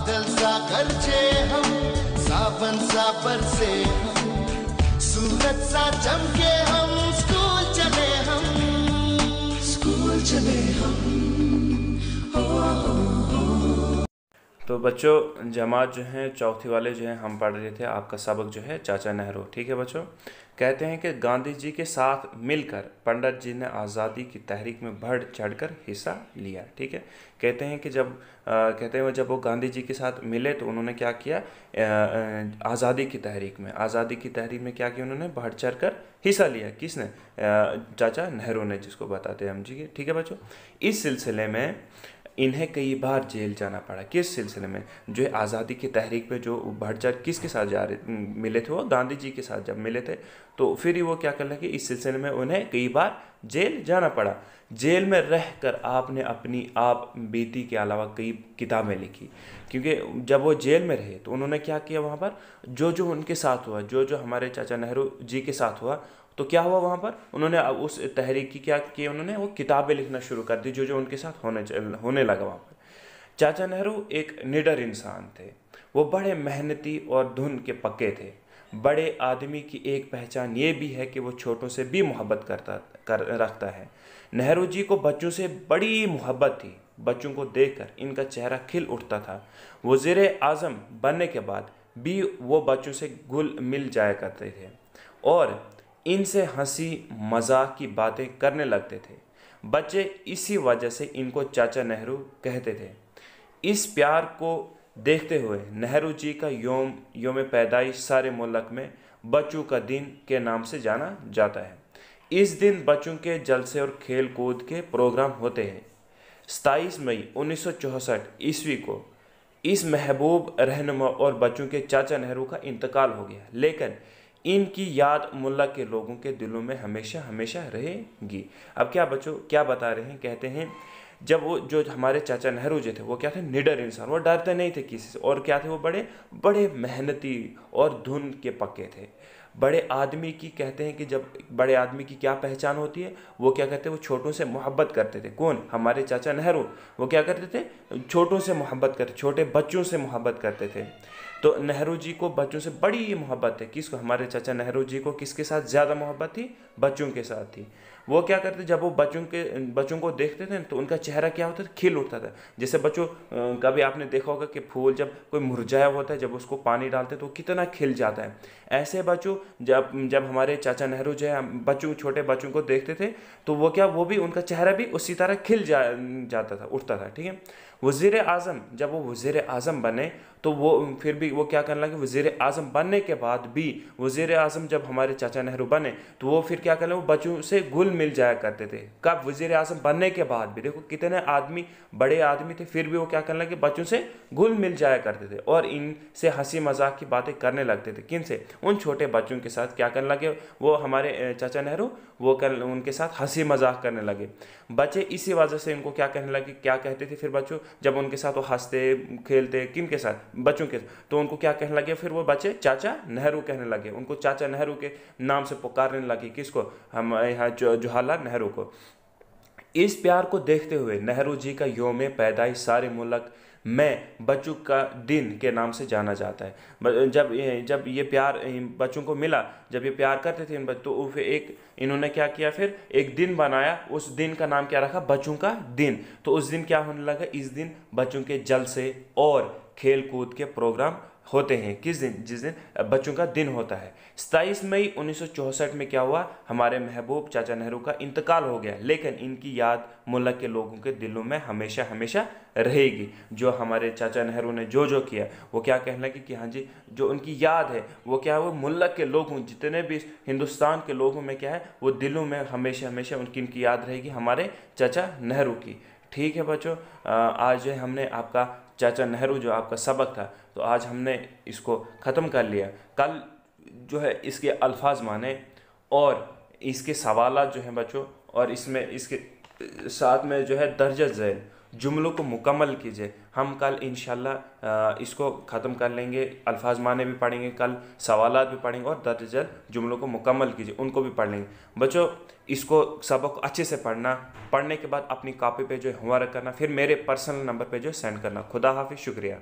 बादल सा गरजे हम, सावन सा बरसे हम, सूरज सा चमके हम, स्कूल चले हम, स्कूल चले हम। तो बच्चों जमात जो है चौथी वाले जो है हम पढ़ रहे थे आपका सबक जो है चाचा नेहरू। ठीक है बच्चों, कहते हैं कि गांधी जी के साथ मिलकर पंडित जी ने आज़ादी की तहरीक में बढ़ चढ़कर हिस्सा लिया। ठीक है, कहते हैं कि जब वो गांधी जी के साथ मिले तो उन्होंने क्या किया, आज़ादी की तहरीक में क्या किया, उन्होंने बढ़ चढ़कर हिस्सा लिया। किसने? चाचा नेहरू ने, जिसको बताते हैं हम जी। ठीक है बच्चों, इस सिलसिले में इन्हें कई बार जेल जाना पड़ा। किस सिलसिले में? जो है आज़ादी की तहरीक पे जो बढ़ चढ़ किसके साथ मिले थे, वो गांधी जी के साथ जब मिले थे तो फिर वो क्या कर लगे, इस सिलसिले में उन्हें कई बार जेल जाना पड़ा। जेल में रहकर आपने अपनी आप बीती के अलावा कई किताबें लिखी, क्योंकि जब वो जेल में रहे तो उन्होंने क्या किया, वहाँ पर जो उनके साथ हुआ, जो हमारे चाचा नेहरू जी के साथ हुआ, तो क्या हुआ वहाँ पर, उन्होंने उस तहरीक की क्या किया, उन्होंने वो किताबें लिखना शुरू कर दी जो उनके साथ होने लगा वहाँ पर। चाचा नेहरू एक निडर इंसान थे। वो बड़े मेहनती और धुन के पक्के थे। बड़े आदमी की एक पहचान ये भी है कि वो छोटों से भी मोहब्बत रखता है। नेहरू जी को बच्चों से बड़ी मोहब्बत थी। बच्चों को देखकर इनका चेहरा खिल उठता था। वज़ीर आज़म बनने के बाद भी वो बच्चों से घुल मिल जाया करते थे और इनसे हंसी मजाक की बातें करने लगते थे। बच्चे इसी वजह से इनको चाचा नेहरू कहते थे। इस प्यार को देखते हुए नेहरू जी का योम पैदाइश सारे मुल्क में बच्चों का दिन के नाम से जाना जाता है। इस दिन बच्चों के जलसे और खेल कूद के प्रोग्राम होते हैं। 27 मई 1964 ईस्वी को इस महबूब रहनुमा और बच्चों के चाचा नेहरू का इंतकाल हो गया, लेकिन इनकी याद मुल्क के लोगों के दिलों में हमेशा हमेशा रहेगी। अब क्या बच्चों क्या बता रहे हैं, कहते हैं जब वो जो हमारे चाचा नेहरू जी थे वो क्या थे, निडर इंसान, वो डरते नहीं थे किसी से, और क्या थे, वो बड़े बड़े मेहनती और धुन के पक्के थे। बड़े आदमी की कहते हैं कि जब बड़े आदमी की क्या पहचान होती है, वो क्या कहते हैं, वो छोटों से मोहब्बत करते थे। कौन? हमारे चाचा नेहरू। वो क्या करते थे, छोटों से मोहब्बत करते, छोटे बच्चों से मोहब्बत करते थे। तो नेहरू जी को बच्चों से बड़ी मोहब्बत है। किसको? हमारे चाचा नेहरू जी को किसके साथ ज़्यादा मोहब्बत थी? बच्चों के साथ थी। वो क्या करते, जब वो बच्चों को देखते थे तो उनका चेहरा क्या होता था, खिल उठता था। जैसे बच्चों कभी आपने देखा होगा कि फूल जब कोई मुरझाया होता है, जब उसको पानी डालते तो कितना खिल जाता है। ऐसे बच्चों जब हमारे चाचा नेहरू जो है छोटे बच्चों को देखते थे तो वो भी उनका चेहरा भी उसी तरह खिल जाता था, उठता था। ठीक है, वज़ीर आज़म जब वो वज़ीर आज़म बने तो वो फिर भी वो क्या करने लगे, वज़ीर आज़म बनने के बाद भी वज़ीर आज़म जब हमारे चाचा नेहरू बने तो वो फिर क्या करने, वो बच्चों से घुल मिल जाया करते थे। कब? वज़ीर आज़म बनने के बाद भी। देखो कितने बड़े आदमी थे, फिर भी वो क्या करने लगे, बच्चों से घुल मिल जाया करते थे और इनसे हंसी मजाक की बातें करने लगते थे। किन से? उन छोटे बच्चों के साथ क्या करने लगे, वो हमारे चाचा नेहरू उनके साथ हंसी मजाक करने लगे। बच्चे इसी वजह से इनको क्या कहने लगे, क्या कहते थे फिर बच्चों जब उनके साथ वो हंसते खेलते, किन के साथ? बच्चों के साथ, तो उनको क्या कहने लगे फिर वो बच्चे, चाचा नेहरू कहने लगे। उनको चाचा नेहरू के नाम से पुकारने लगे। किसको? हम यहाँ जवाहरलाल नेहरू को। इस प्यार को देखते हुए नेहरू जी का योम पैदाइश सारे मुल्क में बच्चों का दिन के नाम से जाना जाता है। जब ये प्यार बच्चों को मिला, जब ये प्यार करते थे इन बच्चों, तो फिर इन्होंने क्या किया, फिर एक दिन बनाया। उस दिन का नाम क्या रखा? बच्चों का दिन। तो उस दिन क्या होने लगा, इस दिन बच्चों के जलसे और खेल कूद के प्रोग्राम होते हैं। किस दिन? जिस दिन बच्चों का दिन होता है। 27 मई 1964 में क्या हुआ, हमारे महबूब चाचा नेहरू का इंतकाल हो गया, लेकिन इनकी याद मुल्क के लोगों के दिलों में हमेशा हमेशा रहेगी। जो हमारे चाचा नेहरू ने जो किया, वो क्या कहने लगे कि हाँ जी, जो उनकी याद है वो क्या है, वो मुल्क के लोगों, जितने भी हिंदुस्तान के लोगों में क्या है, वो दिलों में हमेशा हमेशा इनकी याद रहेगी, हमारे चाचा नेहरू की। ठीक है बच्चों, आज जो हमने आपका चाचा नेहरू जो आपका सबक था, तो आज हमने इसको ख़त्म कर लिया। कल जो है इसके अल्फाज माने और इसके सवालात जो हैं बच्चों, और इसमें इसके साथ में जो है दर्ज झैल जुमलों को मुकम्मल कीजिए। हम कल इंशाल्लाह इसको ख़त्म कर लेंगे। अल्फाज माने भी पढ़ेंगे, कल सवालात भी पढ़ेंगे और दर्ज झैल जुमलों को मुकम्मल कीजिए, उनको भी पढ़ लेंगे। बच्चों इसको सबक अच्छे से पढ़ना, पढ़ने के बाद अपनी कॉपी पे जो होमवर्क करना, फिर मेरे पर्सनल नंबर पे जो सेंड करना। खुदा हाफिज़, शुक्रिया।